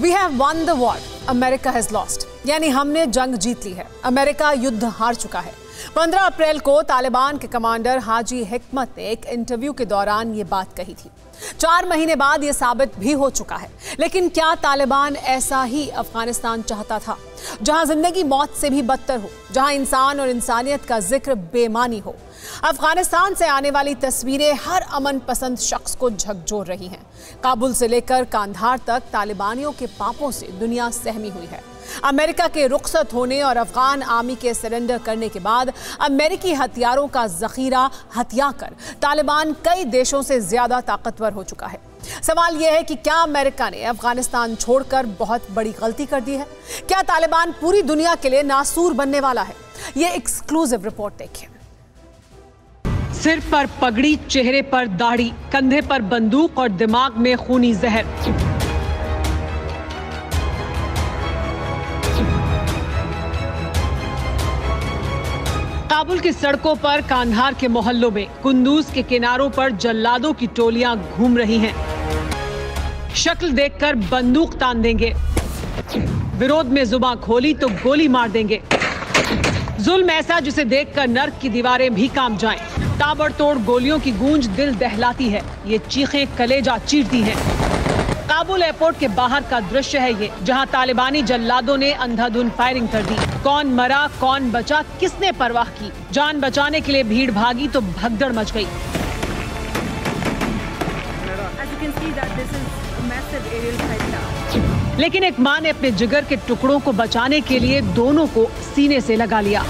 We have won the war, America has lost, यानी हमने जंग जीत ली है, अमेरिका युद्ध हार चुका है। 15 अप्रैल को तालिबान के कमांडर हाजी हिकमत ने एक इंटरव्यू के दौरान ये बात कही थी। 4 महीने बाद ये साबित भी हो चुका है। लेकिन क्या तालिबान ऐसा ही अफगानिस्तान चाहता था, जहां जिंदगी मौत से भी बदतर हो, जहां इंसान और इंसानियत का जिक्र बेमानी हो? अफगानिस्तान से आने वाली तस्वीरें हर अमन पसंद शख्स को झकझोर रही हैं। काबुल से लेकर कांधार तक तालिबानियों के पापों से दुनिया सहमी हुई है। अमेरिका के रुखसत होने और अफगान आर्मी के सरेंडर करने के बाद अमेरिकी हथियारों का जखीरा हथिया कर तालिबान कई देशों से ज्यादा ताकतवर हो चुका है। सवाल यह है कि क्या अमेरिका ने अफगानिस्तान छोड़कर बहुत बड़ी गलती कर दी है? क्या तालिबान पूरी दुनिया के लिए नासूर बनने वाला है? यह एक्सक्लूसिव रिपोर्ट देखिए। सिर पर पगड़ी, चेहरे पर दाढ़ी, कंधे पर बंदूक और दिमाग में खूनी जहर। काबुल की सड़कों पर, कांधार के मोहल्लों में, कुंदूज के किनारों पर जल्लादों की टोलियां घूम रही हैं। शक्ल देखकर बंदूक तान देंगे, विरोध में जुबान खोली तो गोली मार देंगे। जुल्म ऐसा जिसे देखकर नर्क की दीवारें भी कांप जाएं। ताबड़तोड़ गोलियों की गूंज दिल दहलाती है, ये चीखें कलेजा चीरती हैं। काबुल एयरपोर्ट के बाहर का दृश्य है ये, जहां तालिबानी जल्लादों ने अंधाधुंध फायरिंग कर दी। कौन मरा, कौन बचा, किसने परवाह की? जान बचाने के लिए भीड़ भागी तो भगदड़ मच गई। लेकिन एक मां ने अपने जिगर के टुकड़ों को बचाने के लिए दोनों को सीने से लगा लिया।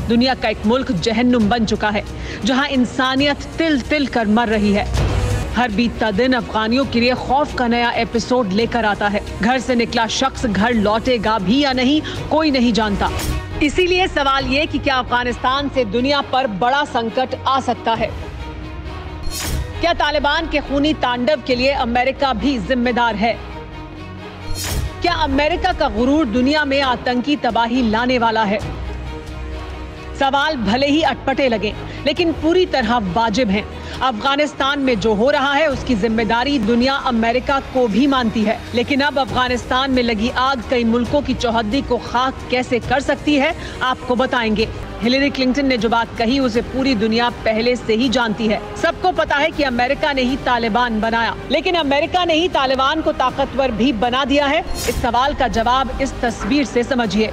दुनिया का एक मुल्क जहन्नुम बन चुका है, जहां इंसानियत तिल तिल कर मर रही है। हर बीतता दिन अफगानियों के लिए खौफ का नया एपिसोड लेकर आता है। घर से निकला शख्स घर लौटेगा भी या नहीं, कोई नहीं जानता। इसीलिए सवाल ये कि क्या अफगानिस्तान से दुनिया पर बड़ा संकट आ सकता है? क्या तालिबान के खूनी तांडव के लिए अमेरिका भी जिम्मेदार है? क्या अमेरिका का गुरूर दुनिया में आतंकी तबाही लाने वाला है? सवाल भले ही अटपटे लगे, लेकिन पूरी तरह वाजिब हैं। अफगानिस्तान में जो हो रहा है उसकी जिम्मेदारी दुनिया अमेरिका को भी मानती है। लेकिन अब अफगानिस्तान में लगी आग कई मुल्कों की चौहद्दी को खाक कैसे कर सकती है, आपको बताएंगे। हिलेरी क्लिंटन ने जो बात कही उसे पूरी दुनिया पहले से ही जानती है। सबको पता है कि अमेरिका ने ही तालिबान बनाया, लेकिन अमेरिका ने ही तालिबान को ताकतवर भी बना दिया है। इस सवाल का जवाब इस तस्वीर से समझिए।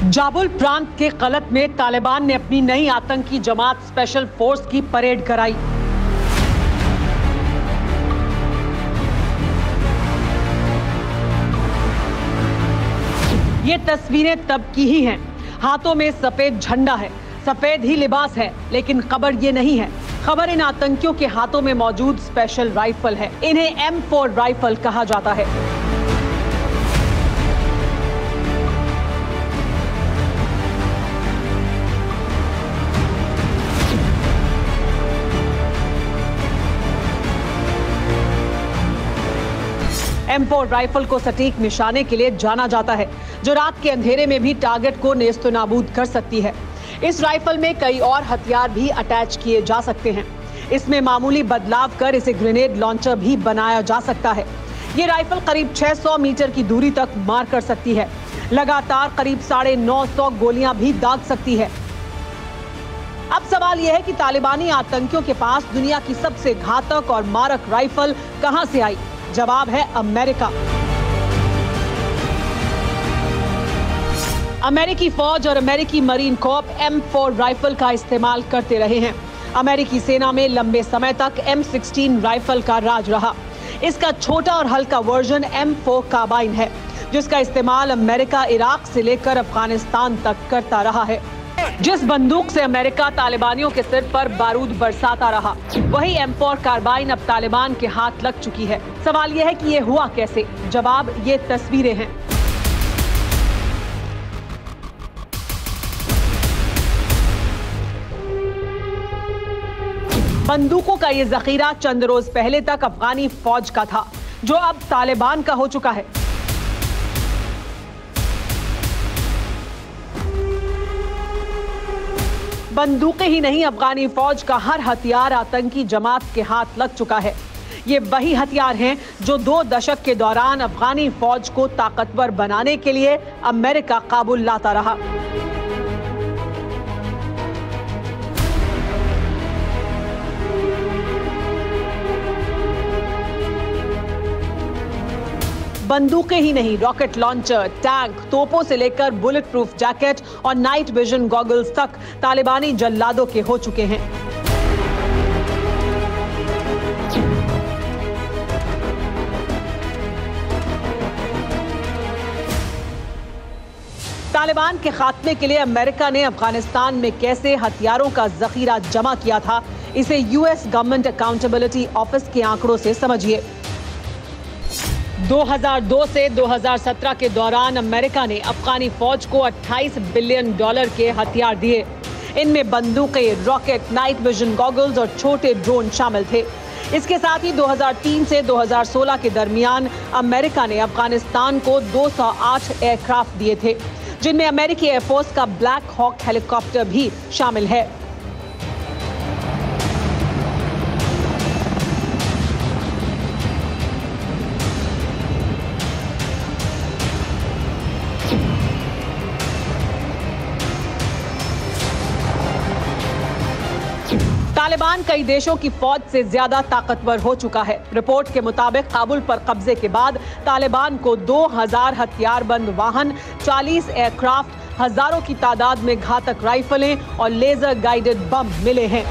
जाबुल प्रांत के कलत में तालिबान ने अपनी नई आतंकी जमात स्पेशल फोर्स की परेड कराई। ये तस्वीरें तब की ही हैं। हाथों में सफेद झंडा है, सफेद ही लिबास है, लेकिन खबर ये नहीं है। खबर इन आतंकियों के हाथों में मौजूद स्पेशल राइफल है। इन्हें M4 राइफल कहा जाता है। M4 राइफल को सटीक निशाने के लिए जाना जाता है, जो रात के अंधेरे में भी टारगेट को नेस्तनाबूद कर सकती है। इस राइफल में कई और हथियार भी अटैच किए जा सकते हैं। इसमें मामूली बदलाव कर इसे ग्रेनेड लॉन्चर भी बनाया जा सकता है। ये राइफल करीब 600 मीटर की दूरी तक मार कर सकती है। लगातार करीब 950 गोलियां भी दाग सकती है। अब सवाल यह है कि तालिबानी आतंकियों के पास दुनिया की सबसे घातक और मारक राइफल कहां से आई? जवाब है अमेरिका। अमेरिकी फौज और अमेरिकी मरीन कॉर्प M4 राइफल का इस्तेमाल करते रहे हैं। अमेरिकी सेना में लंबे समय तक M16 राइफल का राज रहा। इसका छोटा और हल्का वर्जन M4 कार्बाइन है, जिसका इस्तेमाल अमेरिका इराक से लेकर अफगानिस्तान तक करता रहा है। जिस बंदूक से अमेरिका तालिबानियों के सिर पर बारूद बरसाता रहा, वही M4 कार्बाइन अब तालिबान के हाथ लग चुकी है। सवाल यह है कि ये हुआ कैसे? जवाब ये तस्वीरें हैं। बंदूकों का ये जखीरा चंद रोज पहले तक अफगानी फौज का था, जो अब तालिबान का हो चुका है। बंदूकें ही नहीं, अफगानी फौज का हर हथियार आतंकी जमात के हाथ लग चुका है। ये वही हथियार हैं जो 2 दशक के दौरान अफगानी फौज को ताकतवर बनाने के लिए अमेरिका काबुल लाता रहा। बंदूकें ही नहीं, रॉकेट लॉन्चर, टैंक, तोपों से लेकर बुलेट प्रूफ जैकेट और नाइट विजन गॉगल्स तक तालिबानी जल्लादों के हो चुके हैं। तालिबान के खात्मे के लिए अमेरिका ने अफगानिस्तान में कैसे हथियारों का जखीरा जमा किया था, इसे यूएस गवर्नमेंट अकाउंटेबिलिटी ऑफिस के आंकड़ों से समझिए। 2002 से 2017 के दौरान अमेरिका ने अफगानी फौज को $28 बिलियन के हथियार दिए। इनमें बंदूकें, रॉकेट, नाइट विजन गॉगल्स और छोटे ड्रोन शामिल थे। इसके साथ ही 2003 से 2016 के दरमियान अमेरिका ने अफगानिस्तान को 208 एयरक्राफ्ट दिए थे, जिनमें अमेरिकी एयरफोर्स का ब्लैक हॉक हेलीकॉप्टर भी शामिल है। तालिबान कई देशों की फौज से ज्यादा ताकतवर हो चुका है। रिपोर्ट के मुताबिक काबुल पर कब्जे के बाद तालिबान को 2000 हथियारबंद वाहन, 40 एयरक्राफ्ट, हजारों की तादाद में घातक राइफलें और लेजर गाइडेड बम मिले हैं।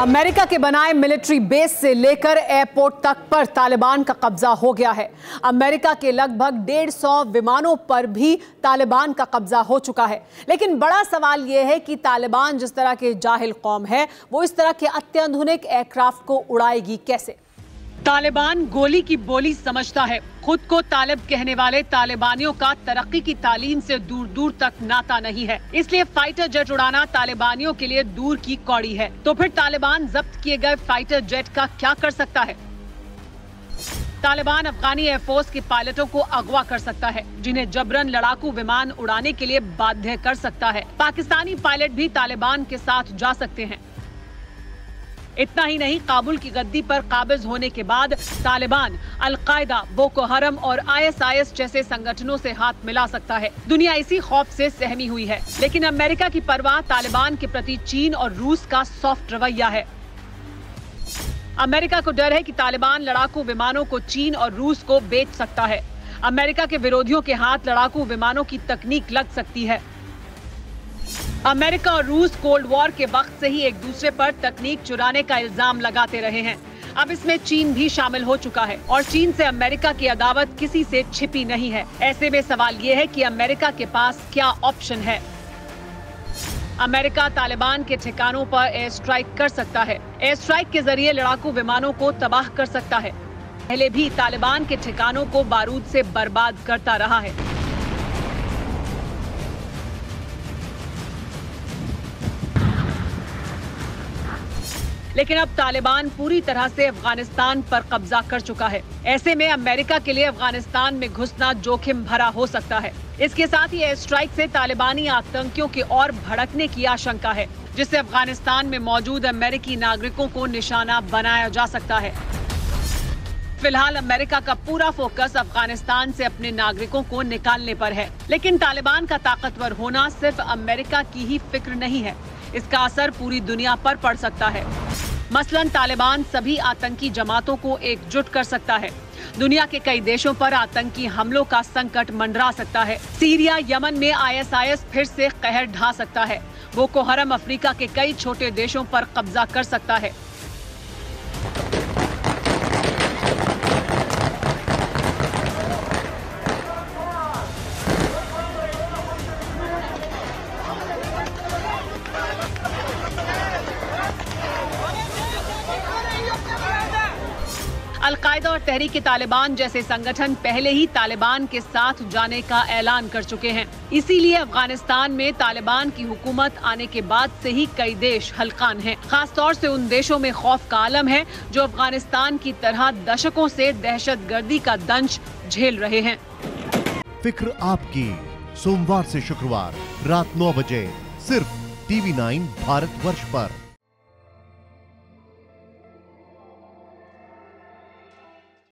अमेरिका के बनाए मिलिट्री बेस से लेकर एयरपोर्ट तक पर तालिबान का कब्जा हो गया है। अमेरिका के लगभग 150 विमानों पर भी तालिबान का कब्जा हो चुका है। लेकिन बड़ा सवाल यह है कि तालिबान जिस तरह के जाहिल कौम है, वो इस तरह के अत्याधुनिक एयरक्राफ्ट को उड़ाएगी कैसे? तालिबान गोली की बोली समझता है। खुद को तालिब कहने वाले तालिबानियों का तरक्की की तालीम से दूर दूर तक नाता नहीं है, इसलिए फाइटर जेट उड़ाना तालिबानियों के लिए दूर की कौड़ी है। तो फिर तालिबान जब्त किए गए फाइटर जेट का क्या कर सकता है? तालिबान अफगानी एयरफोर्स के पायलटों को अगवा कर सकता है, जिन्हें जबरन लड़ाकू विमान उड़ाने के लिए बाध्य कर सकता है। पाकिस्तानी पायलट भी तालिबान के साथ जा सकते हैं। इतना ही नहीं, काबुल की गद्दी पर काबिज होने के बाद तालिबान अल-कायदा, बोको हरम और ISIS जैसे संगठनों से हाथ मिला सकता है। दुनिया इसी खौफ से सहमी हुई है। लेकिन अमेरिका की परवाह तालिबान के प्रति चीन और रूस का सॉफ्ट रवैया है। अमेरिका को डर है कि तालिबान लड़ाकू विमानों को चीन और रूस को बेच सकता है। अमेरिका के विरोधियों के हाथ लड़ाकू विमानों की तकनीक लग सकती है। अमेरिका और रूस कोल्ड वॉर के वक्त से ही एक दूसरे पर तकनीक चुराने का इल्जाम लगाते रहे हैं। अब इसमें चीन भी शामिल हो चुका है और चीन से अमेरिका की अदावत किसी से छिपी नहीं है। ऐसे में सवाल ये है कि अमेरिका के पास क्या ऑप्शन है। अमेरिका तालिबान के ठिकानों पर एयर स्ट्राइक कर सकता है। एयर स्ट्राइक के जरिए लड़ाकू विमानों को तबाह कर सकता है। पहले भी तालिबान के ठिकानों को बारूद से बर्बाद करता रहा है। लेकिन अब तालिबान पूरी तरह से अफगानिस्तान पर कब्जा कर चुका है। ऐसे में अमेरिका के लिए अफगानिस्तान में घुसना जोखिम भरा हो सकता है। इसके साथ ही एयर स्ट्राइक से तालिबानी आतंकियों के और भड़कने की आशंका है, जिससे अफगानिस्तान में मौजूद अमेरिकी नागरिकों को निशाना बनाया जा सकता है। फिलहाल अमेरिका का पूरा फोकस अफगानिस्तान से अपने नागरिकों को निकालने पर है। लेकिन तालिबान का ताकतवर होना सिर्फ अमेरिका की ही फिक्र नहीं है, इसका असर पूरी दुनिया पर पड़ सकता है। मसलन तालिबान सभी आतंकी जमातों को एकजुट कर सकता है। दुनिया के कई देशों पर आतंकी हमलों का संकट मंडरा सकता है। सीरिया, यमन में ISIS फिर से कहर ढा सकता है। बोको हरम अफ्रीका के कई छोटे देशों पर कब्जा कर सकता है। अलकायदा और तहरीक तालिबान जैसे संगठन पहले ही तालिबान के साथ जाने का ऐलान कर चुके हैं। इसीलिए अफगानिस्तान में तालिबान की हुकूमत आने के बाद से ही कई देश हलकान हैं। खासतौर से उन देशों में खौफ का आलम है जो अफगानिस्तान की तरह दशकों से दहशतगर्दी का दंश झेल रहे हैं। फिक्र आपकी, सोमवार से शुक्रवार रात 9 बजे सिर्फ TV9 भारतवर्ष पर।